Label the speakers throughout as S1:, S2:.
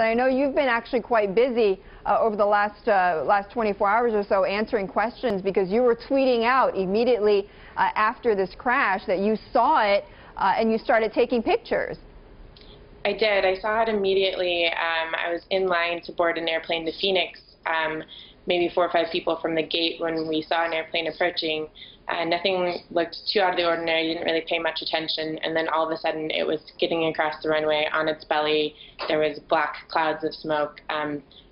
S1: I know you've been actually quite busy over the last 24 hours or so answering questions, because you were tweeting out immediately after this crash that you saw it and you started taking pictures.
S2: I did. I saw it immediately. I was in line to board an airplane to Phoenix, maybe 4 or 5 people from the gate when we saw an airplane approaching. Nothing looked too out of the ordinary, didn't really pay much attention, and then all of a sudden it was skidding across the runway on its belly. There was black clouds of smoke.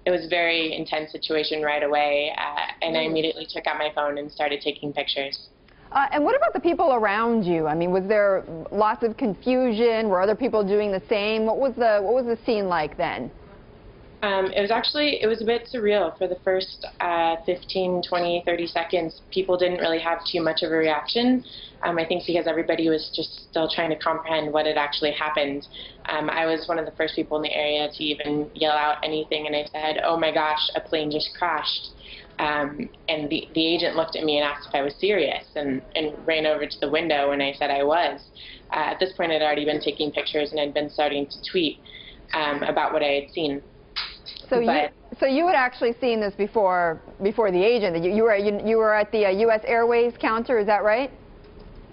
S2: It was a very intense situation right away, and I immediately took out my phone and started taking pictures.
S1: And what about the people around you? I mean, was there lots of confusion? Were other people doing the same? What was the scene like then?
S2: It was a bit surreal. For the first 15, 20, 30 seconds, people didn't really have too much of a reaction. I think because everybody was just still trying to comprehend what had actually happened. I was one of the first people in the area to even yell out anything, and I said, "Oh my gosh, a plane just crashed." And the agent looked at me and asked if I was serious, and ran over to the window when I said I was. At this point, I'd already been taking pictures and I'd been starting to tweet about what I had seen.
S1: So you had actually seen this before the agent. You were at the U.S. Airways counter, is that right?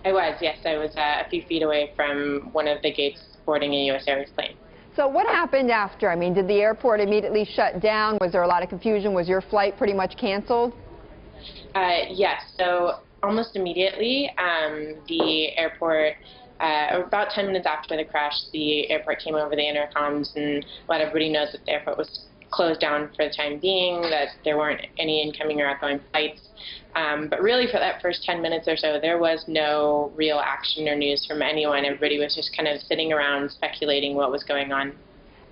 S2: I was, yes. I was a few feet away from one of the gates boarding a U.S. Airways plane.
S1: So what happened after? I mean, did the airport immediately shut down? Was there a lot of confusion? Was your flight pretty much canceled?
S2: Yes. So almost immediately, the airport. About 10 minutes after the crash, the airport came over the intercoms and let everybody know that the airport was closed down for the time being, that there weren't any incoming or outgoing flights. But really, for that first 10 minutes or so, there was no real action or news from anyone. Everybody was just kind of sitting around speculating what was going on.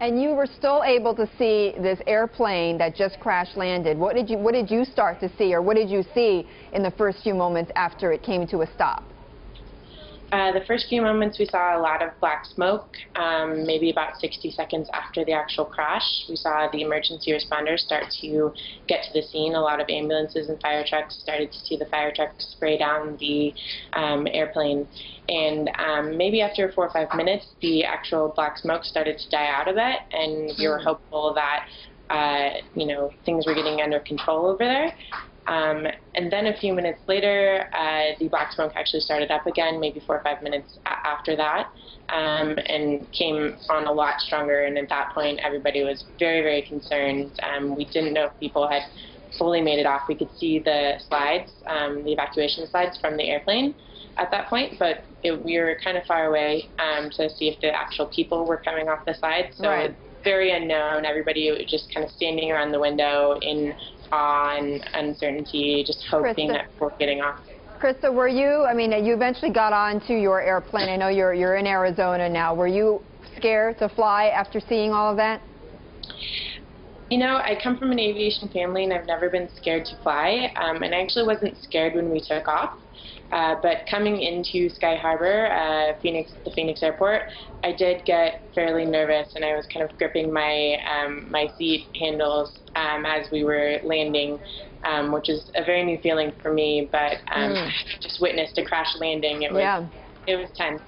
S1: And you were still able to see this airplane that just crash landed. What did you start to see, or what did you see in the first few moments after it came to a stop?
S2: The first few moments we saw a lot of black smoke, maybe about 60 seconds after the actual crash. We saw the emergency responders start to get to the scene. A lot of ambulances and fire trucks started to see the fire trucks spray down the airplane. And maybe after 4 or 5 minutes, the actual black smoke started to die out a bit, and we were hopeful that things were getting under control over there. And then a few minutes later, the black smoke actually started up again, maybe 4 or 5 minutes after that, and came on a lot stronger. And at that point, everybody was very, very concerned. We didn't know if people had fully made it off. We could see the slides, the evacuation slides from the airplane at that point, but we were kind of far away to see if the actual people were coming off the slides. So
S1: right.
S2: It was very unknown. Everybody was just kind of standing around the window in awe and uncertainty, just hoping that we're getting off.
S1: Krista, were you, I mean, you eventually got onto your airplane. I know you're in Arizona now. Were you scared to fly after seeing all of that?
S2: You know, I come from an aviation family, and I've never been scared to fly. And I actually wasn't scared when we took off. But coming into Sky Harbor, the Phoenix airport, I did get fairly nervous, and I was kind of gripping my my seat handles as we were landing, which is a very new feeling for me. But just witnessed a crash landing. It was tense.